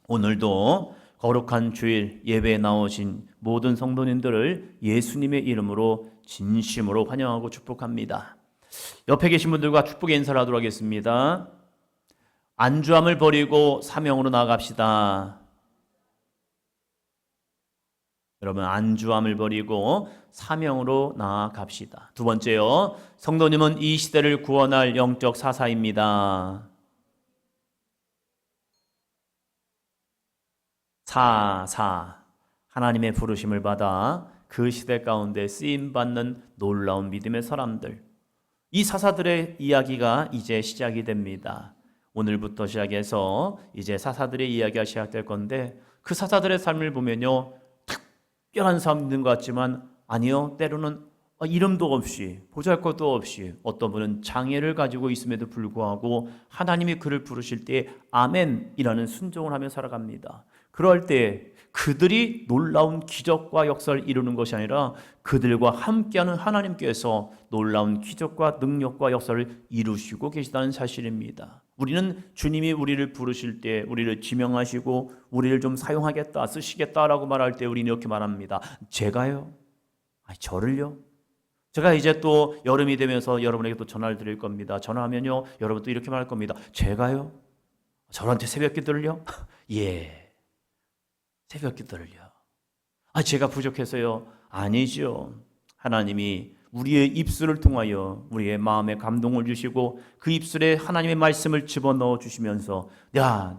오늘도 거룩한 주일 예배에 나오신 모든 성도님들을 예수님의 이름으로 진심으로 환영하고 축복합니다. 옆에 계신 분들과 축복의 인사를 하도록 하겠습니다. 안주함을 버리고 사명으로 나아갑시다. 여러분, 안주함을 버리고 사명으로 나아갑시다. 두 번째요, 성도님은 이 시대를 구원할 영적 사사입니다. 하나님의 부르심을 받아 그 시대 가운데 쓰임받는 놀라운 믿음의 사람들, 이 사사들의 이야기가 이제 시작이 됩니다. 오늘부터 시작해서 이제 사사들의 이야기가 시작될 건데, 그 사사들의 삶을 보면요, 특별한 사람인 것 같지만 아니요, 때로는 이름도 없이 보잘것도 없이 어떤 분은 장애를 가지고 있음에도 불구하고 하나님이 그를 부르실 때 아멘이라는 순종을 하며 살아갑니다. 그럴 때 그들이 놀라운 기적과 역사를 이루는 것이 아니라 그들과 함께하는 하나님께서 놀라운 기적과 능력과 역사를 이루시고 계시다는 사실입니다. 우리는 주님이 우리를 부르실 때 우리를 지명하시고 우리를 좀 사용하겠다, 쓰시겠다라고 말할 때 우리는 이렇게 말합니다. 제가요? 저를요? 제가 이제 또 여름이 되면서 여러분에게 또 전화를 드릴 겁니다. 전화하면요, 여러분 또 이렇게 말할 겁니다. 제가요? 저한테 새벽 기도를요? 예. 새벽 기도를요. 제가 부족해서요? 아니죠. 하나님이 우리의 입술을 통하여 우리의 마음에 감동을 주시고 그 입술에 하나님의 말씀을 집어넣어 주시면서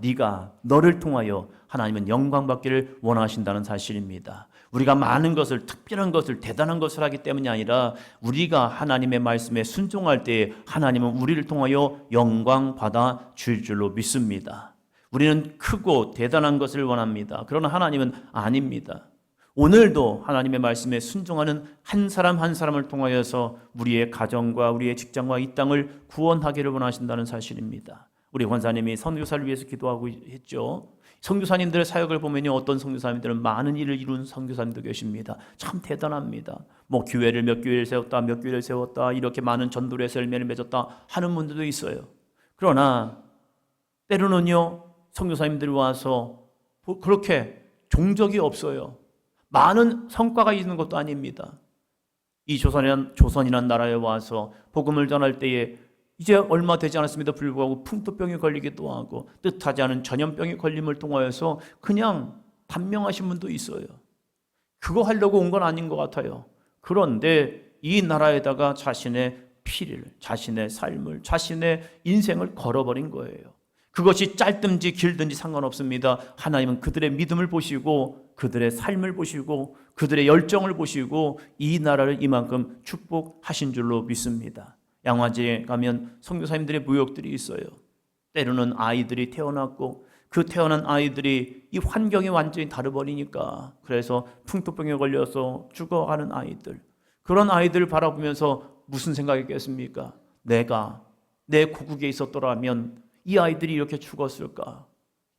네가 너를 통하여 하나님은 영광 받기를 원하신다는 사실입니다. 우리가 많은 것을, 특별한 것을, 대단한 것을 하기 때문이 아니라 우리가 하나님의 말씀에 순종할 때 하나님은 우리를 통하여 영광 받아 줄 줄로 믿습니다. 우리는 크고 대단한 것을 원합니다. 그러나 하나님은 아닙니다. 오늘도 하나님의 말씀에 순종하는 한 사람 한 사람을 통하여서 우리의 가정과 우리의 직장과 이 땅을 구원하기를 원하신다는 사실입니다. 우리 권사님이 선교사를 위해서 기도하고 했죠. 선교사님들의 사역을 보면요, 어떤 선교사님들은 많은 일을 이룬 선교사님도 계십니다. 참 대단합니다. 교회를 몇 교회를 세웠다, 몇 교회를 세웠다, 이렇게 많은 전도의 열매를 맺었다 하는 분들도 있어요. 그러나 때로는요, 선교사님들이 와서 그렇게 종적이 없어요. 많은 성과가 있는 것도 아닙니다. 이 조선이란 나라에 와서 복음을 전할 때에 이제 얼마 되지 않았음에도 불구하고 풍토병이 걸리기도 하고 뜻하지 않은 전염병이 걸림을 통하여서 그냥 단명하신 분도 있어요. 그거 하려고 온 건 아닌 것 같아요. 그런데 이 나라에다가 자신의 피를, 자신의 삶을, 자신의 인생을 걸어버린 거예요. 그것이 짧든지 길든지 상관없습니다. 하나님은 그들의 믿음을 보시고 그들의 삶을 보시고 그들의 열정을 보시고 이 나라를 이만큼 축복하신 줄로 믿습니다. 양화지에 가면 선교사님들의 무역들이 있어요. 때로는 아이들이 태어났고 그 태어난 아이들이 이 환경이 완전히 다르버리니까 그래서 풍토병에 걸려서 죽어가는 아이들, 그런 아이들을 바라보면서 무슨 생각이겠습니까? 내가 내 고국에 있었더라면 이 아이들이 이렇게 죽었을까?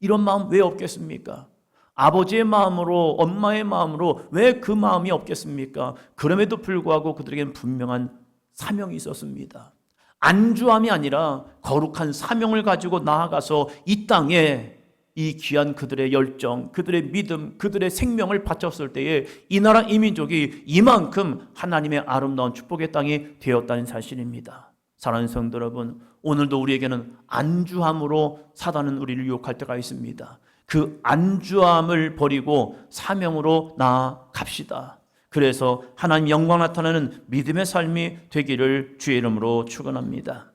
이런 마음 왜 없겠습니까? 아버지의 마음으로, 엄마의 마음으로 왜 그 마음이 없겠습니까? 그럼에도 불구하고 그들에게는 분명한 사명이 있었습니다. 안주함이 아니라 거룩한 사명을 가지고 나아가서 이 땅에 이 귀한 그들의 열정, 그들의 믿음, 그들의 생명을 바쳤을 때에 이 나라 이 민족이 이만큼 하나님의 아름다운 축복의 땅이 되었다는 사실입니다. 사랑하는 성도 여러분, 오늘도 우리에게는 안주함으로 사단은 우리를 유혹할 때가 있습니다. 그 안주함을 버리고 사명으로 나아갑시다. 그래서 하나님 영광 나타나는 믿음의 삶이 되기를 주의 이름으로 축원합니다.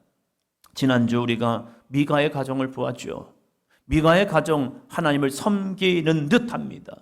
지난주 우리가 미가의 가정을 보았죠. 미가의 가정, 하나님을 섬기는 듯합니다.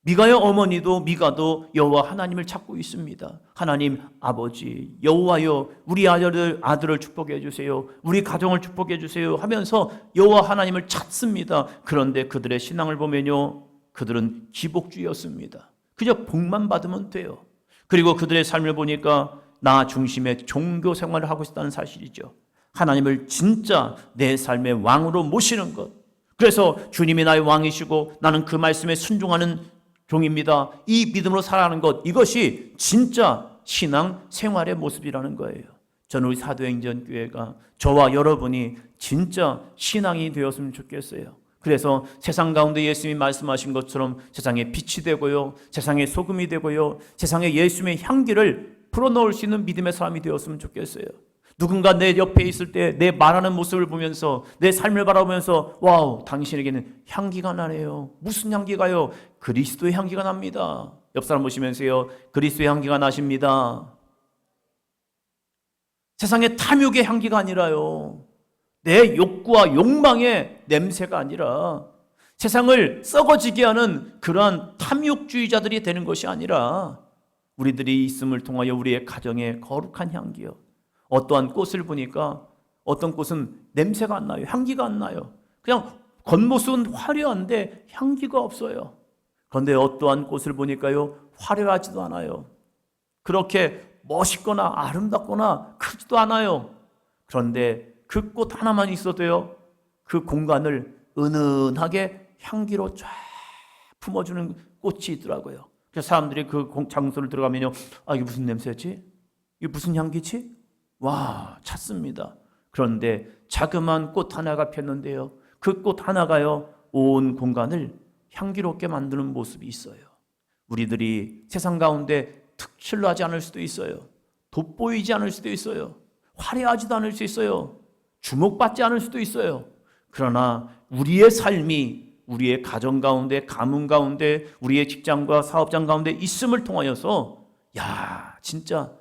미가의 어머니도 미가도 여호와 하나님을 찾고 있습니다. 하나님 아버지 여호와여, 우리 아들을 축복해 주세요, 우리 가정을 축복해 주세요 하면서 여호와 하나님을 찾습니다. 그런데 그들의 신앙을 보면요, 그들은 기복주의였습니다. 그저 복만 받으면 돼요. 그리고 그들의 삶을 보니까 나 중심의 종교 생활을 하고 있다는 사실이죠. 하나님을 진짜 내 삶의 왕으로 모시는 것, 그래서 주님이 나의 왕이시고 나는 그 말씀에 순종하는 종입니다, 이 믿음으로 살아가는 것, 이것이 진짜 신앙 생활의 모습이라는 거예요. 저는 우리 사도행전 교회가 저와 여러분이 진짜 신앙이 되었으면 좋겠어요. 그래서 세상 가운데 예수님이 말씀하신 것처럼 세상의 빛이 되고요, 세상의 소금이 되고요, 세상에 예수님의 향기를 불어넣을 수 있는 믿음의 사람이 되었으면 좋겠어요. 누군가 내 옆에 있을 때 내 말하는 모습을 보면서, 내 삶을 바라보면서, 와우, 당신에게는 향기가 나네요. 무슨 향기가요? 그리스도의 향기가 납니다. 옆 사람 보시면서요, 그리스도의 향기가 나십니다. 세상의 탐욕의 향기가 아니라요, 내 욕구와 욕망의 냄새가 아니라, 세상을 썩어지게 하는 그러한 탐욕주의자들이 되는 것이 아니라, 우리들이 있음을 통하여 우리의 가정에 거룩한 향기요. 어떠한 꽃을 보니까 어떤 꽃은 냄새가 안 나요. 향기가 안 나요. 그냥 겉모습은 화려한데 향기가 없어요. 그런데 어떠한 꽃을 보니까요, 화려하지도 않아요. 그렇게 멋있거나 아름답거나 크지도 않아요. 그런데 그 꽃 하나만 있어도요, 그 공간을 은은하게 향기로 쫙 품어주는 꽃이 있더라고요. 그래서 사람들이 그 장소를 들어가면요, 아, 이게 무슨 냄새지? 이게 무슨 향기지? 와, 찾습니다. 그런데 자그마한 꽃 하나가 폈는데요, 그 꽃 하나가요, 온 공간을 향기롭게 만드는 모습이 있어요. 우리들이 세상 가운데 특출나지 않을 수도 있어요. 돋보이지 않을 수도 있어요. 화려하지도 않을 수 있어요. 주목받지 않을 수도 있어요. 그러나 우리의 삶이 우리의 가정 가운데, 가문 가운데, 우리의 직장과 사업장 가운데 있음을 통하여서, 야, 진짜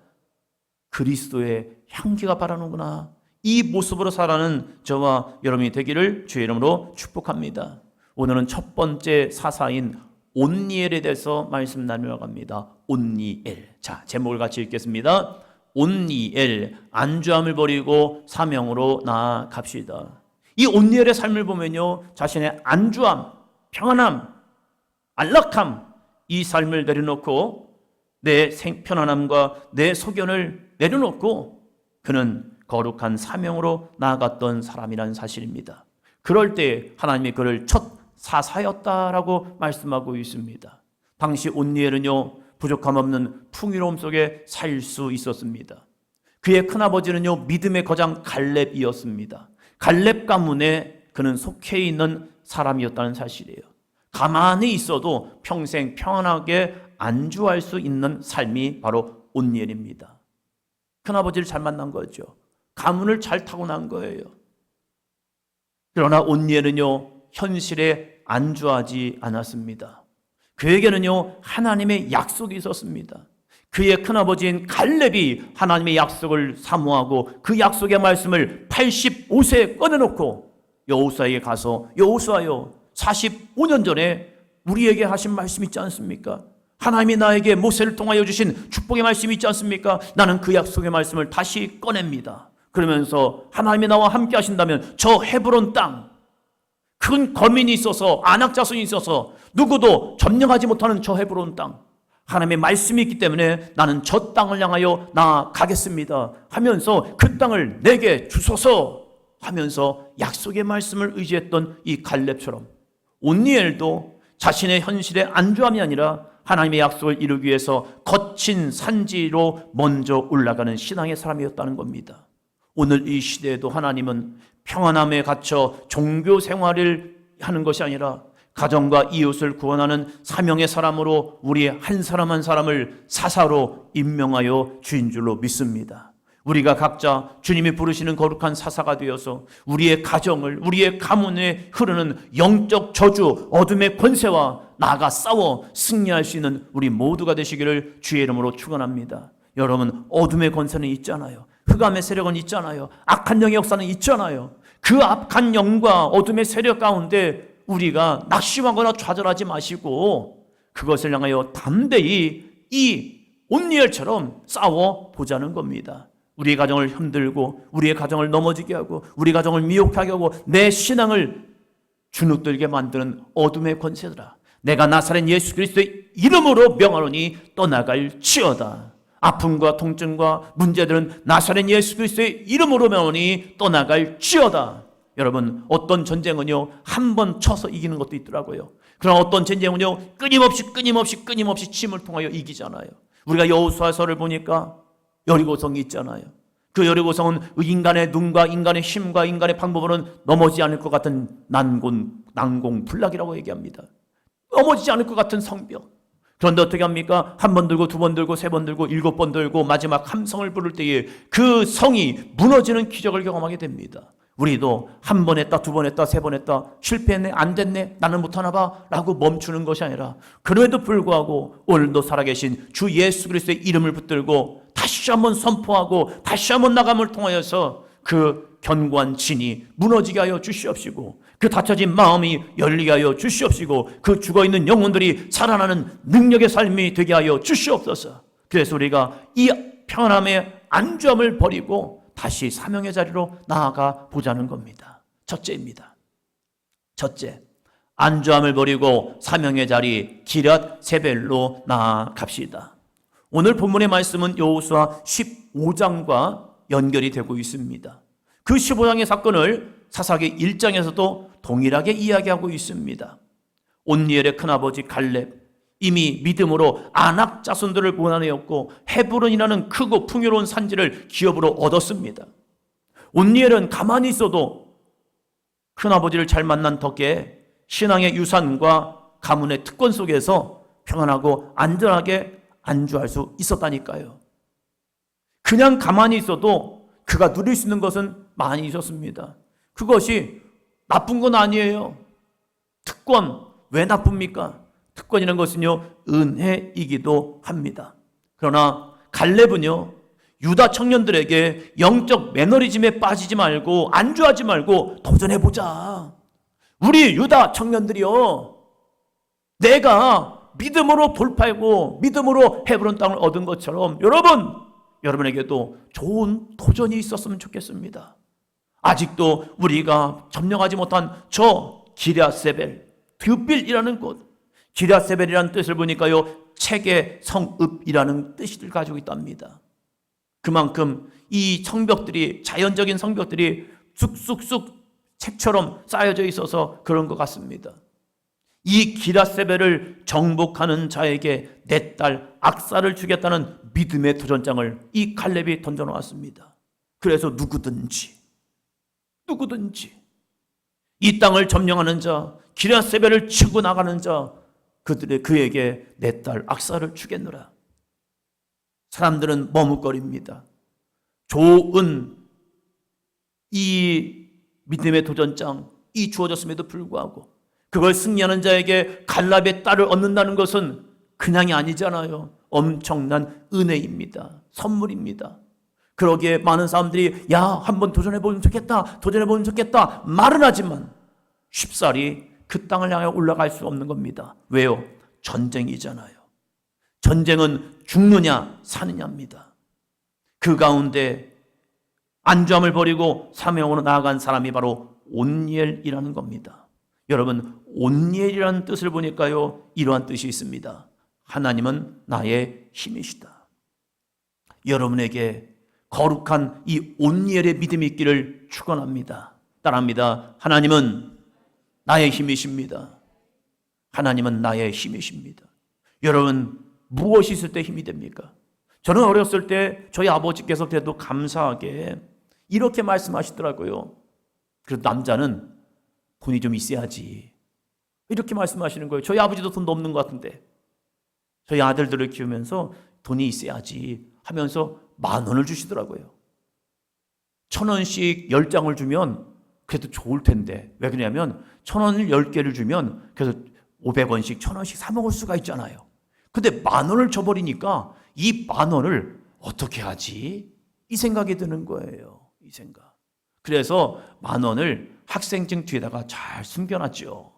그리스도의 향기가 바라는구나, 이 모습으로 살아가는 저와 여러분이 되기를 주의 이름으로 축복합니다. 오늘은 첫 번째 사사인 온니엘에 대해서 말씀 나누어갑니다. 온니엘. 자, 제목을 같이 읽겠습니다. 온니엘, 안주함을 버리고 사명으로 나아갑시다. 이 온니엘의 삶을 보면요, 자신의 안주함, 평안함, 안락함, 이 삶을 내려놓고 내 편안함과 내 소견을 내려놓고 그는 거룩한 사명으로 나아갔던 사람이라는 사실입니다. 그럴 때 하나님이 그를 첫 사사였다라고 말씀하고 있습니다. 당시 온니엘은요, 부족함 없는 풍요로움 속에 살 수 있었습니다. 그의 큰아버지는요, 믿음의 거장 갈렙이었습니다. 갈렙 가문에 그는 속해 있는 사람이었다는 사실이에요. 가만히 있어도 평생 평안하게 안주할 수 있는 삶이 바로 온니엘입니다. 큰아버지를 잘 만난 거죠. 가문을 잘 타고난 거예요. 그러나 온니엘은요, 현실에 안주하지 않았습니다. 그에게는요, 하나님의 약속이 있었습니다. 그의 큰아버지인 갈렙이 하나님의 약속을 사모하고 그 약속의 말씀을 85세에 꺼내놓고 여호수아에게 가서, 여호수아여, 45년 전에 우리에게 하신 말씀 있지 않습니까? 하나님이 나에게 모세를 통하여 주신 축복의 말씀이 있지 않습니까? 나는 그 약속의 말씀을 다시 꺼냅니다. 그러면서 하나님이 나와 함께 하신다면 저 헤브론 땅, 큰 거민이 있어서, 안악자손이 있어서 누구도 점령하지 못하는 저 헤브론 땅, 하나님의 말씀이 있기 때문에 나는 저 땅을 향하여 나아가겠습니다 하면서 그 땅을 내게 주소서 하면서 약속의 말씀을 의지했던 이 갈렙처럼 온니엘도 자신의 현실의 안주함이 아니라 하나님의 약속을 이루기 위해서 거친 산지로 먼저 올라가는 신앙의 사람이었다는 겁니다. 오늘 이 시대에도 하나님은 평안함에 갇혀 종교 생활을 하는 것이 아니라 가정과 이웃을 구원하는 사명의 사람으로 우리 한 사람 한 사람을 사사로 임명하여 주인 줄로 믿습니다. 우리가 각자 주님이 부르시는 거룩한 사사가 되어서 우리의 가정을, 우리의 가문에 흐르는 영적 저주, 어둠의 권세와 나아가 싸워 승리할 수 있는 우리 모두가 되시기를 주의 이름으로 축원합니다. 여러분, 어둠의 권세는 있잖아요. 흑암의 세력은 있잖아요. 악한 영의 역사는 있잖아요. 그 악한 영과 어둠의 세력 가운데 우리가 낙심하거나 좌절하지 마시고 그것을 향하여 담대히 이 온니엘처럼 싸워 보자는 겁니다. 우리의 가정을 흔들고 우리의 가정을 넘어지게 하고 우리 가정을 미혹하게 하고 내 신앙을 주눅들게 만드는 어둠의 권세들아, 내가 나사렛 예수 그리스도의 이름으로 명하노니 떠나갈지어다. 아픔과 통증과 문제들은 나사렛 예수 그리스도의 이름으로 명하노니 떠나갈지어다. 여러분, 어떤 전쟁은요, 한 번 쳐서 이기는 것도 있더라고요. 그러나 어떤 전쟁은요, 끊임없이 침을 통하여 이기잖아요. 우리가 여호수아서를 보니까 여리고성이 있잖아요. 그 여리고성은 인간의 눈과 인간의 힘과 인간의 방법으로는 넘어지지 않을 것 같은 난공불락이라고 얘기합니다. 넘어지지 않을 것 같은 성벽. 그런데 어떻게 합니까? 한 번 들고, 두 번 들고, 세 번 들고, 7번 들고 마지막 함성을 부를 때에 그 성이 무너지는 기적을 경험하게 됩니다. 우리도 한 번 했다, 두 번 했다, 세 번 했다, 실패했네, 안 됐네, 나는 못하나 봐 라고 멈추는 것이 아니라, 그럼에도 불구하고 오늘도 살아계신 주 예수 그리스도의 이름을 붙들고 다시 한번 선포하고 다시 한번 나감을 통하여서 그 견고한 진이 무너지게 하여 주시옵시고, 그 닫혀진 마음이 열리게 하여 주시옵시고, 그 죽어있는 영혼들이 살아나는 능력의 삶이 되게 하여 주시옵소서. 그래서 우리가 이 평안함의 안주함을 버리고 다시 사명의 자리로 나아가 보자는 겁니다. 첫째입니다. 첫째, 안주함을 버리고 사명의 자리 기럇 세벨로 나아갑시다. 오늘 본문의 말씀은 여호수아 15장과 연결이 되고 있습니다. 그 15장의 사건을 사사기 1장에서도 동일하게 이야기하고 있습니다. 온니엘의 큰아버지 갈렙, 이미 믿음으로 아낙 자손들을 모아내었고 헤브론이라는 크고 풍요로운 산지를 기업으로 얻었습니다. 온니엘은 가만히 있어도 큰아버지를 잘 만난 덕에 신앙의 유산과 가문의 특권 속에서 평안하고 안전하게 안주할 수 있었다니까요. 그냥 가만히 있어도 그가 누릴 수 있는 것은 많이 있었습니다. 그것이 나쁜 건 아니에요. 특권, 왜 나쁩니까? 특권이라는 것은요, 은혜이기도 합니다. 그러나 갈렙은요, 유다 청년들에게 영적 매너리즘에 빠지지 말고 안주하지 말고 도전해보자. 우리 유다 청년들이요, 내가 믿음으로 돌파하고 믿음으로 헤브론 땅을 얻은 것처럼 여러분에게도 좋은 도전이 있었으면 좋겠습니다. 아직도 우리가 점령하지 못한 저 기럇세벨, 드빌이라는 곳, 기럇세벨이라는 뜻을 보니까요, 책의 성읍이라는 뜻을 가지고 있답니다. 그만큼 이 성벽들이, 자연적인 성벽들이 쑥쑥쑥 책처럼 쌓여져 있어서 그런 것 같습니다. 이 기럇세벨을 정복하는 자에게 내 딸 악사를 주겠다는 믿음의 도전장을 이 갈렙이 던져놓았습니다. 그래서 누구든지 이 땅을 점령하는 자, 기럇세벨을 치고 나가는 자, 그에게 내 딸 악사를 주겠노라. 사람들은 머뭇거립니다. 좋은 이 믿음의 도전장, 이 주어졌음에도 불구하고 그걸 승리하는 자에게 갈렙의 딸을 얻는다는 것은 그냥이 아니잖아요. 엄청난 은혜입니다. 선물입니다. 그러기에 많은 사람들이 한번 도전해보면 좋겠다 말은 하지만 쉽사리 그 땅을 향해 올라갈 수 없는 겁니다. 왜요? 전쟁이잖아요. 전쟁은 죽느냐 사느냐입니다. 그 가운데 안주함을 버리고 사명으로 나아간 사람이 바로 온니엘이라는 겁니다. 여러분, 온니엘이라는 뜻을 보니까요, 이러한 뜻이 있습니다. 하나님은 나의 힘이시다. 여러분에게 거룩한 이 온니엘의 믿음이 있기를 축원합니다. 따라합니다. 하나님은 나의 힘이십니다. 하나님은 나의 힘이십니다. 여러분, 무엇이 있을 때 힘이 됩니까? 저는 어렸을 때 저희 아버지께서 그래도 감사하게 이렇게 말씀하시더라고요. 그래도 남자는 돈이 좀 있어야지, 이렇게 말씀하시는 거예요. 저희 아버지도 돈도 없는 것 같은데 저희 아들들을 키우면서 돈이 있어야지 하면서 10,000원을 주시더라고요. 1,000원씩 10장을 주면 그래도 좋을 텐데, 왜 그러냐면 1,000원을 10개를 주면 그래서 500원씩 1,000원씩 사 먹을 수가 있잖아요. 근데 10,000원을 줘버리니까 이 10,000원을 어떻게 하지? 이 생각이 드는 거예요. 이 생각. 그래서 10,000원을 학생증 뒤에다가 잘 숨겨놨죠.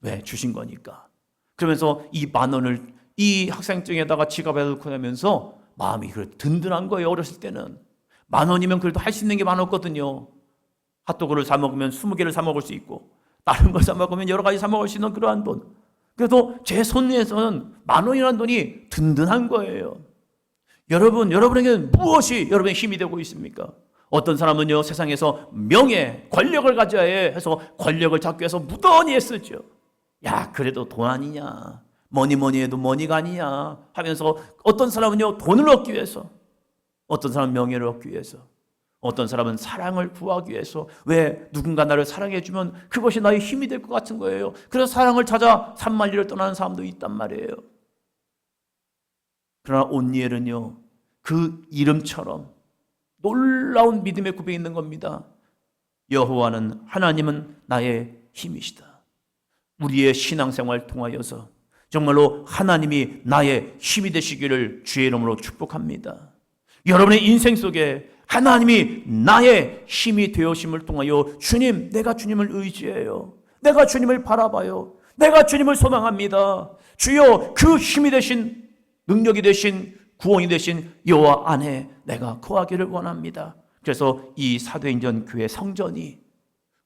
왜? 주신 거니까. 그러면서 이 10,000원을 이 학생증에다가 지갑에 넣고 나면서 마음이 든든한 거예요. 어렸을 때는 10,000원이면 그래도 할 수 있는 게 많았거든요. 핫도그를 사 먹으면 20개를 사 먹을 수 있고, 다른 걸 사 먹으면 여러 가지 사 먹을 수 있는 그러한 돈. 그래도 제 손에서는 10,000원이라는 돈이 든든한 거예요. 여러분에게는 무엇이 여러분의 힘이 되고 있습니까? 어떤 사람은요, 세상에서 명예, 권력을 가져야 해서 권력을 잡기 위해서 무던히 애쓰죠. 그래도 돈 아니냐, 뭐니 해도 머니가 아니냐 하면서, 어떤 사람은요, 돈을 얻기 위해서, 어떤 사람은 명예를 얻기 위해서, 어떤 사람은 사랑을 구하기 위해서, 왜 누군가 나를 사랑해주면 그것이 나의 힘이 될 것 같은 거예요. 그래서 사랑을 찾아 산만리를 떠나는 사람도 있단 말이에요. 그러나 온니엘은요, 그 이름처럼 놀라운 믿음의 고백이 있는 겁니다. 여호와는, 하나님은 나의 힘이시다. 우리의 신앙생활 통하여서 정말로 하나님이 나의 힘이 되시기를 주의 이름으로 축복합니다. 여러분의 인생 속에 하나님이 나의 힘이 되어심을 통하여, 주님, 내가 주님을 의지해요. 내가 주님을 바라봐요. 내가 주님을 소망합니다. 주여, 그 힘이 되신, 능력이 되신, 구원이 되신 여호와 안에 내가 거하기를 원합니다. 그래서 이 사도행전 교회 성전이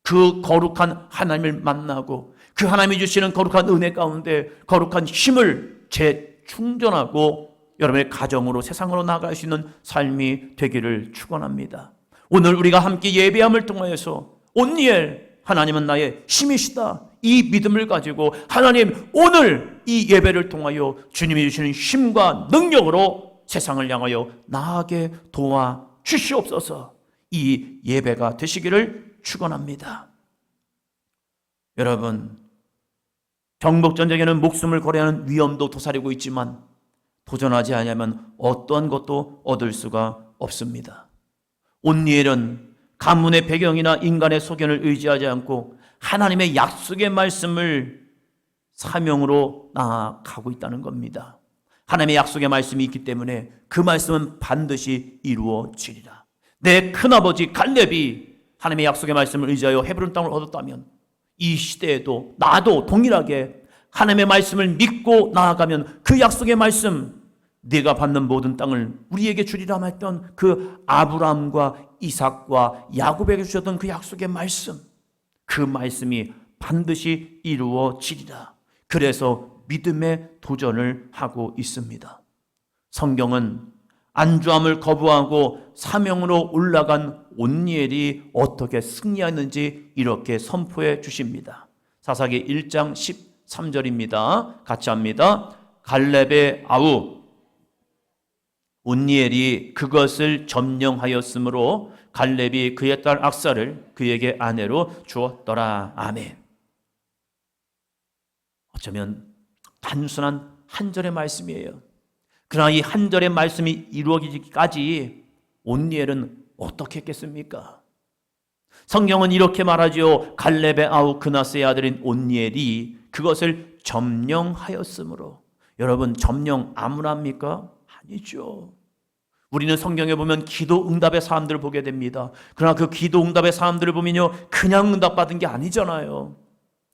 그 거룩한 하나님을 만나고 그 하나님이 주시는 거룩한 은혜 가운데 거룩한 힘을 재충전하고 여러분의 가정으로, 세상으로 나아갈 수 있는 삶이 되기를 축원합니다. 오늘 우리가 함께 예배함을 통하여서 온니엘, 하나님은 나의 힘이시다, 이 믿음을 가지고 하나님, 오늘 이 예배를 통하여 주님이 주시는 힘과 능력으로 세상을 향하여 나아가게 도와주시옵소서. 이 예배가 되시기를 축원합니다. 여러분, 정복전쟁에는 목숨을 걸어야하는 위험도 도사리고 있지만 도전하지 않으면 어떠한 것도 얻을 수가 없습니다. 온니엘은 가문의 배경이나 인간의 소견을 의지하지 않고 하나님의 약속의 말씀을 사명으로 나아가고 있다는 겁니다. 하나님의 약속의 말씀이 있기 때문에 그 말씀은 반드시 이루어지리라. 내 큰아버지 갈렙이 하나님의 약속의 말씀을 의지하여 헤브론 땅을 얻었다면 이 시대에도 나도 동일하게 하나님의 말씀을 믿고 나아가면 그 약속의 말씀, 네가 받는 모든 땅을 우리에게 주리라 했던 그 아브라함과 이삭과 야곱에게 주셨던 그 약속의 말씀, 그 말씀이 반드시 이루어지리라. 그래서 믿음의 도전을 하고 있습니다. 성경은 안주함을 거부하고 사명으로 올라간 온니엘이 어떻게 승리하는지 이렇게 선포해 주십니다. 사사기 1장 13절입니다. 같이 합니다. 갈렙의 아우 온니엘이 그것을 점령하였으므로 갈렙이 그의 딸 악사를 그에게 아내로 주었더라. 아멘. 어쩌면 단순한 한 절의 말씀이에요. 그러나 이 한 절의 말씀이 이루어지기까지 온니엘은 어떻게 했겠습니까? 성경은 이렇게 말하죠. 갈렙의 아우 그나스의 아들인 온니엘이 그것을 점령하였으므로. 여러분, 점령 아무나 합니까? 아니죠. 우리는 성경에 보면 기도 응답의 사람들을 보게 됩니다. 그러나 그 기도 응답의 사람들을 보면요, 그냥 응답받은 게 아니잖아요.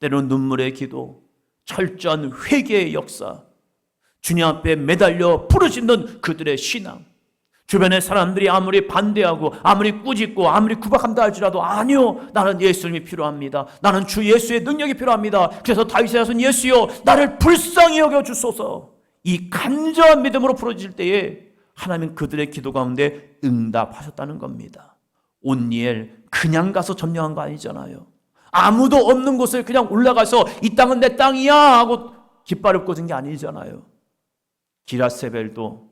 때로는 눈물의 기도, 철저한 회개의 역사, 주님 앞에 매달려 부르짖는 그들의 신앙, 주변의 사람들이 아무리 반대하고 아무리 꾸짖고 아무리 구박한다 할지라도 아니요, 나는 예수님이 필요합니다. 나는 주 예수의 능력이 필요합니다. 그래서 다윗의 자손 예수여 나를 불쌍히 여겨 주소서. 이 간절한 믿음으로 부르짖을 때에 하나님은 그들의 기도 가운데 응답하셨다는 겁니다. 온니엘 그냥 가서 점령한 거 아니잖아요. 아무도 없는 곳을 그냥 올라가서 이 땅은 내 땅이야 하고 깃발을 꽂은 게 아니잖아요. 기라세벨도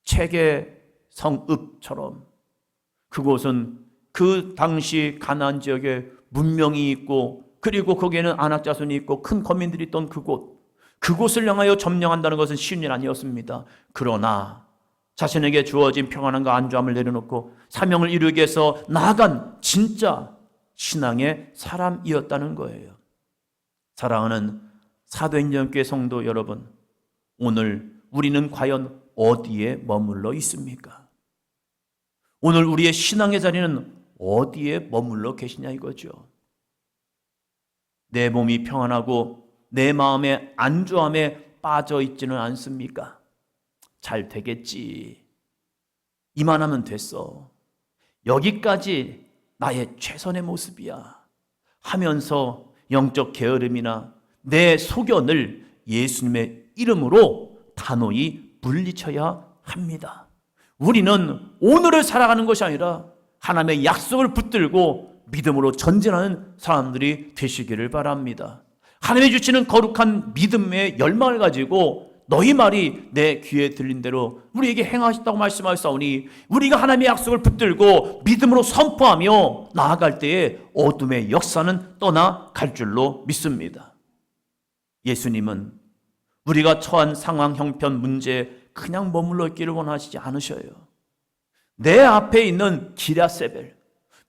책의 성읍처럼 그곳은 그 당시 가나안 지역에 문명이 있고 그리고 거기에는 안악자손이 있고 큰 거민들이 있던 그곳을 향하여 점령한다는 것은 쉬운 일 아니었습니다. 그러나 자신에게 주어진 평안함과 안주함을 내려놓고 사명을 이루기 위해서 나아간 진짜 신앙의 사람이었다는 거예요. 사랑하는 사도행전교회 성도 여러분, 오늘 우리는 과연 어디에 머물러 있습니까? 오늘 우리의 신앙의 자리는 어디에 머물러 계시냐 이거죠. 내 몸이 평안하고 내 마음의 안주함에 빠져 있지는 않습니까? 잘 되겠지, 이만하면 됐어, 여기까지 나의 최선의 모습이야 하면서 영적 게으름이나 내 소견을 예수님의 이름으로 단호히 물리쳐야 합니다. 우리는 오늘을 살아가는 것이 아니라 하나님의 약속을 붙들고 믿음으로 전진하는 사람들이 되시기를 바랍니다. 하나님이 주시는 거룩한 믿음의 열망을 가지고 너희 말이 내 귀에 들린 대로 우리에게 행하셨다고 말씀하셨사오니 우리가 하나님의 약속을 붙들고 믿음으로 선포하며 나아갈 때에 어둠의 역사는 떠나갈 줄로 믿습니다. 예수님은 우리가 처한 상황, 형편, 문제에 그냥 머물러 있기를 원하시지 않으셔요. 내 앞에 있는 기랴세벨,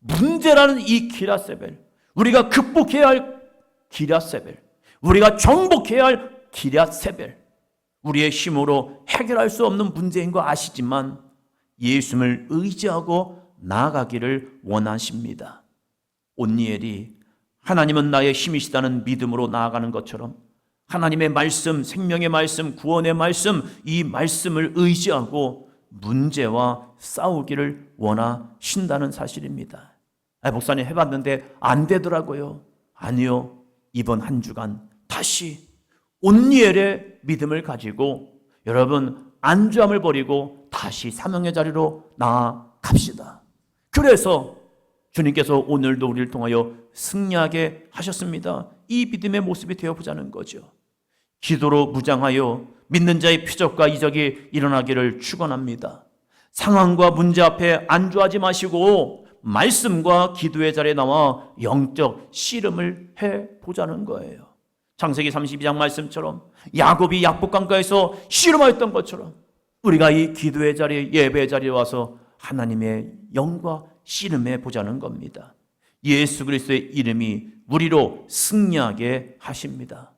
문제라는 이 기랴세벨, 우리가 극복해야 할 기랴세벨, 우리가 정복해야 할 기랴세벨, 우리의 힘으로 해결할 수 없는 문제인 거 아시지만 예수님을 의지하고 나아가기를 원하십니다. 온니엘이 하나님은 나의 힘이시다는 믿음으로 나아가는 것처럼 하나님의 말씀, 생명의 말씀, 구원의 말씀, 이 말씀을 의지하고 문제와 싸우기를 원하신다는 사실입니다. 목사님 해봤는데 안 되더라고요. 아니요, 이번 한 주간 다시 온니엘의 믿음을 가지고 여러분 안주함을 버리고 다시 사명의 자리로 나아갑시다. 그래서 주님께서 오늘도 우리를 통하여 승리하게 하셨습니다. 이 믿음의 모습이 되어보자는 거죠. 기도로 무장하여 믿는 자의 표적과 이적이 일어나기를 축원합니다. 상황과 문제 앞에 안주하지 마시고 말씀과 기도의 자리에 나와 영적 씨름을 해보자는 거예요. 창세기 32장 말씀처럼 야곱이 약복강가에서 씨름하였던 것처럼 우리가 이 기도의 자리, 예배의 자리에 와서 하나님의 영과 씨름해 보자는 겁니다. 예수 그리스도의 이름이 우리로 승리하게 하십니다.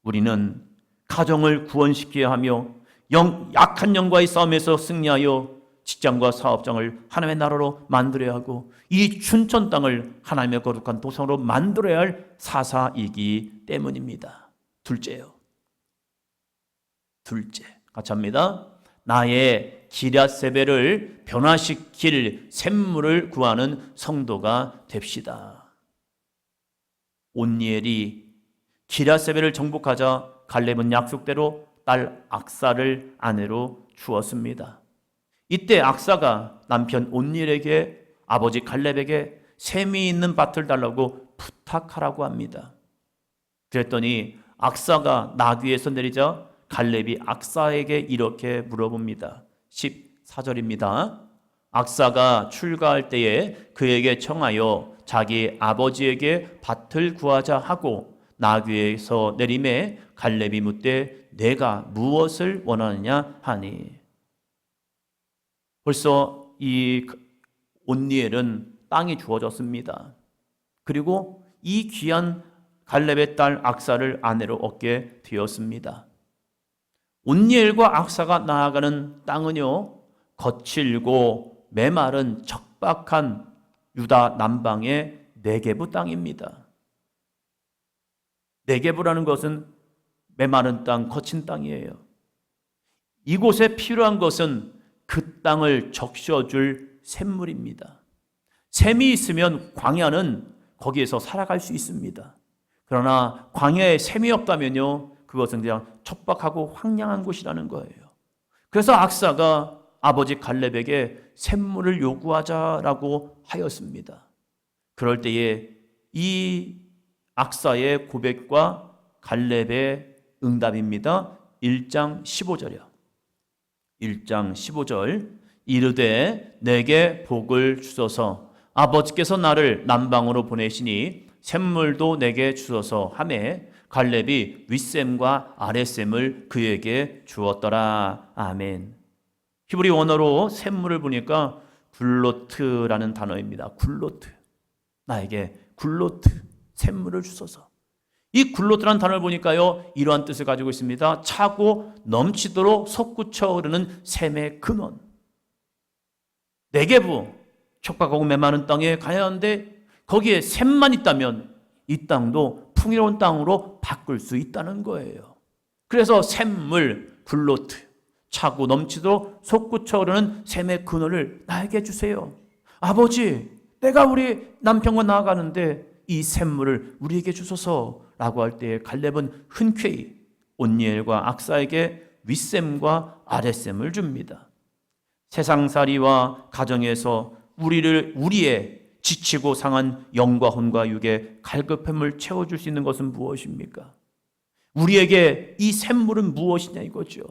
우리는 가정을 구원시켜야 하며 약한 영과의 싸움에서 승리하여 직장과 사업장을 하나님의 나라로 만들어야 하고 이 춘천 땅을 하나님의 거룩한 도성으로 만들어야 할 사사이기 때문입니다. 둘째요. 둘째. 같이 합니다. 나의 기랴세벨을 변화시킬 샘물을 구하는 성도가 됩시다. 온니엘이 기랴세벨을 정복하자 갈렙은 약속대로 딸 악사를 아내로 주었습니다. 이때 악사가 남편 온니엘에게 아버지 갈렙에게 샘이 있는 밭을 달라고 부탁하라고 합니다. 그랬더니 악사가 나귀에서 내리자 갈렙이 악사에게 이렇게 물어봅니다. 14절입니다. 악사가 출가할 때에 그에게 청하여 자기 아버지에게 밭을 구하자 하고 나귀에서 내림에 갈렙이 묻되 내가 무엇을 원하느냐 하니. 벌써 이 온니엘은 땅이 주어졌습니다. 그리고 이 귀한 갈렙의 딸 악사를 아내로 얻게 되었습니다. 온니엘과 악사가 나아가는 땅은요, 거칠고 메마른 척박한 유다 남방의 네게부 땅입니다. 네게부라는 것은 메마른 땅, 거친 땅이에요. 이곳에 필요한 것은 그 땅을 적셔줄 샘물입니다. 샘이 있으면 광야는 거기에서 살아갈 수 있습니다. 그러나 광야에 샘이 없다면요, 그것은 그냥 척박하고 황량한 곳이라는 거예요. 그래서 악사가 아버지 갈렙에게 샘물을 요구하자라고 하였습니다. 그럴 때에 이 악사의 고백과 갈렙의 응답입니다. 1장 15절이요. 1장 15절. 이르되 내게 복을 주소서 아버지께서 나를 남방으로 보내시니 샘물도 내게 주소서 하매 갈렙이 윗샘과 아랫샘을 그에게 주었더라. 아멘. 히브리 원어로 샘물을 보니까 굴로트라는 단어입니다. 굴로트. 나에게 굴로트, 샘물을 주소서. 이 굴로트라는 단어를 보니까요, 이러한 뜻을 가지고 있습니다. 차고 넘치도록 솟구쳐 흐르는 샘의 근원. 네게부, 척박하고 메마른 땅에 가야 하는데 거기에 샘만 있다면 이 땅도 풍요로운 땅으로 바꿀 수 있다는 거예요. 그래서 샘물, 굴로트, 차고 넘치도록 솟구쳐 흐르는 샘의 근원을 나에게 주세요. 아버지, 내가 우리 남편과 나아가는데 이 샘물을 우리에게 주소서라고 할 때 갈렙은 흔쾌히 온니엘과 악사에게 윗샘과 아랫샘을 줍니다. 세상살이와 가정에서 우리의 지치고 상한 영과 혼과 육의 갈급함을 채워줄 수 있는 것은 무엇입니까? 우리에게 이 샘물은 무엇이냐 이거죠.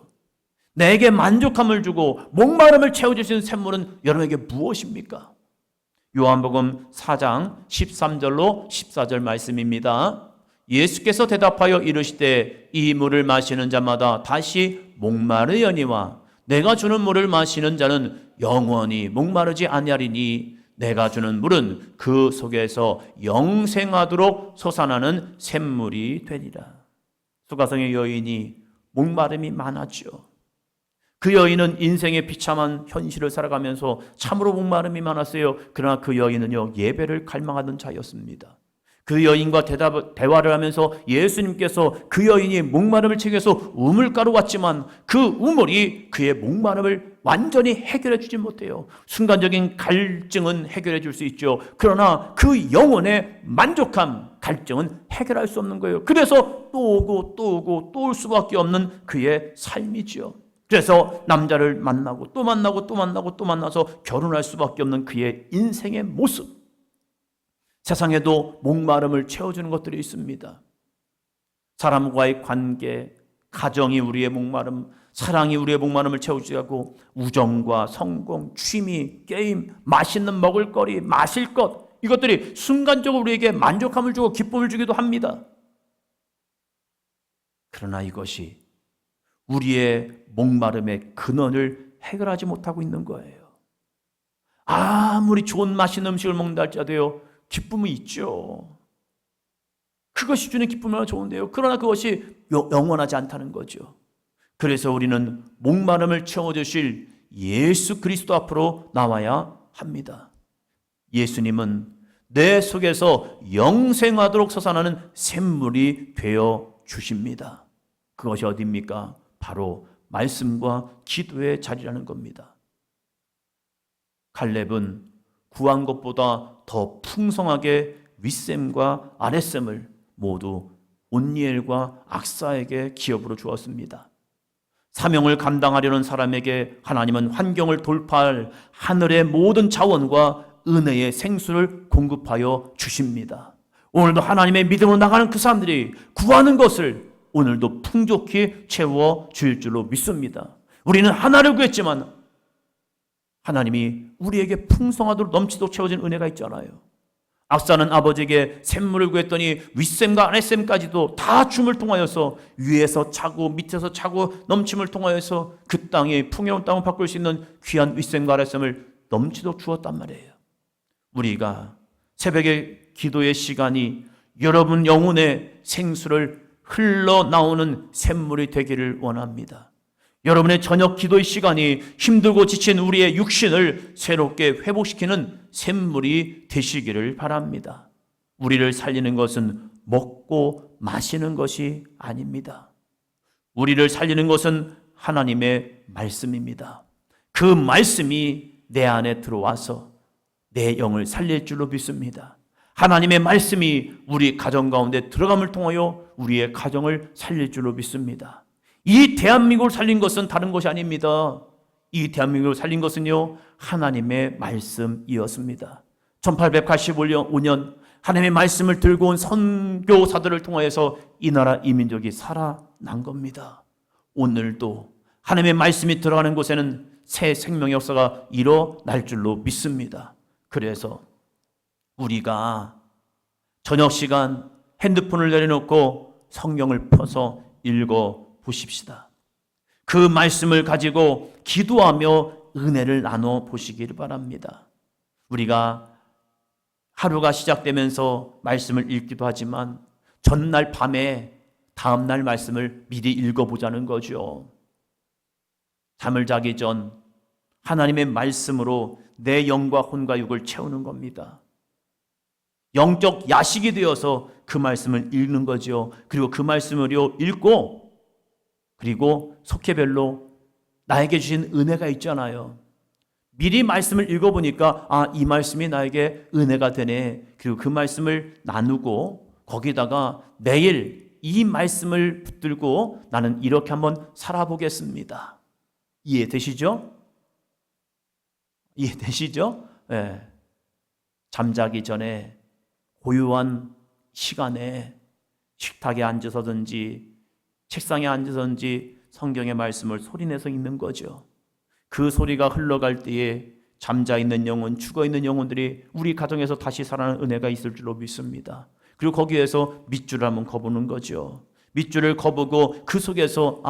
내게 만족함을 주고 목마름을 채워줄 수 있는 샘물은 여러분에게 무엇입니까? 요한복음 4장 13절로 14절 말씀입니다. 예수께서 대답하여 이르시되 이 물을 마시는 자마다 다시 목마르려니와 내가 주는 물을 마시는 자는 영원히 목마르지 아니하리니 내가 주는 물은 그 속에서 영생하도록 솟아나는 샘물이 되리라. 수가성의 여인이 목마름이 많았죠. 그 여인은 인생의 비참한 현실을 살아가면서 참으로 목마름이 많았어요. 그러나 그 여인은요, 예배를 갈망하던 자였습니다. 그 여인과 대화를 하면서 예수님께서 그 여인이 목마름을 채워서 우물가로 왔지만 그 우물이 그의 목마름을 완전히 해결해 주지 못해요. 순간적인 갈증은 해결해 줄 수 있죠. 그러나 그 영혼의 만족함, 갈증은 해결할 수 없는 거예요. 그래서 또 오고 또 오고 또 올 수밖에 없는 그의 삶이죠. 그래서 남자를 만나고 또 만나고 또 만나고 또 만나서 결혼할 수밖에 없는 그의 인생의 모습. 세상에도 목마름을 채워주는 것들이 있습니다. 사람과의 관계, 가정이 우리의 목마름, 사랑이 우리의 목마름을 채워주고 우정과 성공, 취미, 게임, 맛있는 먹을거리, 마실 것, 이것들이 순간적으로 우리에게 만족함을 주고 기쁨을 주기도 합니다. 그러나 이것이 우리의 목마름의 근원을 해결하지 못하고 있는 거예요. 아무리 좋은 맛있는 음식을 먹는다 할지라도요, 기쁨은 있죠. 그것이 주는 기쁨은 좋은데요. 그러나 그것이 영원하지 않다는 거죠. 그래서 우리는 목마름을 채워주실 예수 그리스도 앞으로 나와야 합니다. 예수님은 내 속에서 영생하도록 솟아나는 샘물이 되어 주십니다. 그것이 어디입니까? 바로 말씀과 기도의 자리라는 겁니다. 갈렙은 구한 것보다 더 풍성하게 윗셈과 아랫셈을 모두 온니엘과 악사에게 기업으로 주었습니다. 사명을 감당하려는 사람에게 하나님은 환경을 돌파할 하늘의 모든 자원과 은혜의 생수를 공급하여 주십니다. 오늘도 하나님의 믿음으로 나가는 그 사람들이 구하는 것을 오늘도 풍족히 채워 줄 줄로 믿습니다. 우리는 하나를 구했지만 하나님이 우리에게 풍성하도록 넘치도록 채워진 은혜가 있잖아요. 악사는 아버지에게 샘물을 구했더니 윗샘과 아랫샘까지도 다 줌을 통하여서 위에서 차고 밑에서 차고 넘침을 통하여서 그 땅에 풍요로운 땅을 바꿀 수 있는 귀한 윗샘과 아랫샘을 넘치도록 주었단 말이에요. 우리가 새벽의 기도의 시간이 여러분 영혼의 생수를 흘러나오는 샘물이 되기를 원합니다. 여러분의 저녁 기도의 시간이 힘들고 지친 우리의 육신을 새롭게 회복시키는 샘물이 되시기를 바랍니다. 우리를 살리는 것은 먹고 마시는 것이 아닙니다. 우리를 살리는 것은 하나님의 말씀입니다. 그 말씀이 내 안에 들어와서 내 영을 살릴 줄로 믿습니다. 하나님의 말씀이 우리 가정 가운데 들어감을 통하여 우리의 가정을 살릴 줄로 믿습니다. 이 대한민국을 살린 것은 다른 것이 아닙니다. 이 대한민국을 살린 것은요, 하나님의 말씀이었습니다. 1885년 하나님의 말씀을 들고 온 선교사들을 통하여서 이 나라 이 민족이 살아난 겁니다. 오늘도 하나님의 말씀이 들어가는 곳에는 새 생명의 역사가 일어날 줄로 믿습니다. 그래서 우리가 저녁 시간 핸드폰을 내려놓고 성경을 펴서 읽어 보십시다. 그 말씀을 가지고 기도하며 은혜를 나눠 보시기를 바랍니다. 우리가 하루가 시작되면서 말씀을 읽기도 하지만 전날 밤에 다음날 말씀을 미리 읽어보자는 거죠. 잠을 자기 전 하나님의 말씀으로 내 영과 혼과 육을 채우는 겁니다. 영적 야식이 되어서 그 말씀을 읽는 거죠. 그리고 그 말씀을 읽고 그리고 속회별로 나에게 주신 은혜가 있잖아요. 미리 말씀을 읽어보니까 이 말씀이 나에게 은혜가 되네. 그리고 그 말씀을 나누고 거기다가 내일 이 말씀을 붙들고 나는 이렇게 한번 살아보겠습니다. 이해되시죠? 이해되시죠? 네. 잠자기 전에 고요한 시간에 식탁에 앉아서든지 책상에 앉아서인지 성경의 말씀을 소리내서 읽는 거죠. 그 소리가 흘러갈 때에 잠자있는 영혼, 죽어있는 영혼들이 우리 가정에서 다시 살아나는 은혜가 있을 줄로 믿습니다. 그리고 거기에서 밑줄을 한번 거보는 거죠. 밑줄을 거보고 그 속에서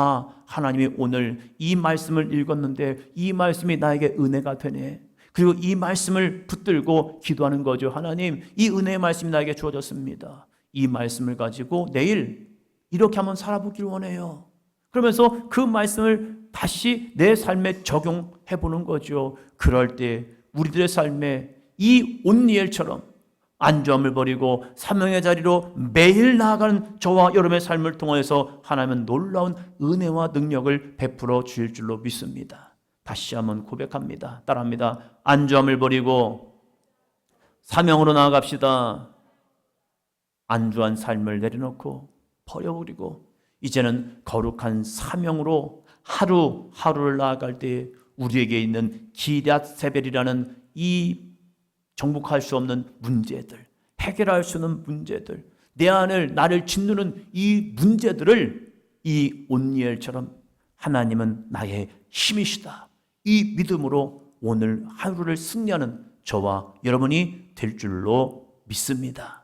하나님이 오늘 이 말씀을 읽었는데 이 말씀이 나에게 은혜가 되네. 그리고 이 말씀을 붙들고 기도하는 거죠. 하나님, 이 은혜의 말씀이 나에게 주어졌습니다. 이 말씀을 가지고 내일 이렇게 한번 살아보길 원해요. 그러면서 그 말씀을 다시 내 삶에 적용해 보는 거죠. 그럴 때 우리들의 삶에 이 온니엘처럼 안주함을 버리고 사명의 자리로 매일 나아가는 저와 여러분의 삶을 통해서 하나님은 놀라운 은혜와 능력을 베풀어 주실 줄로 믿습니다. 다시 한번 고백합니다. 따라합니다. 안주함을 버리고 사명으로 나아갑시다. 안주한 삶을 내려놓고 버려버리고 이제는 거룩한 사명으로 하루하루를 나아갈 때 우리에게 있는 기럇세벨이라는 이 정복할 수 없는 문제들, 해결할 수 없는 문제들, 내 안을 나를 짓누르는 이 문제들을 이 온니엘처럼 하나님은 나의 힘이시다, 이 믿음으로 오늘 하루를 승리하는 저와 여러분이 될 줄로 믿습니다.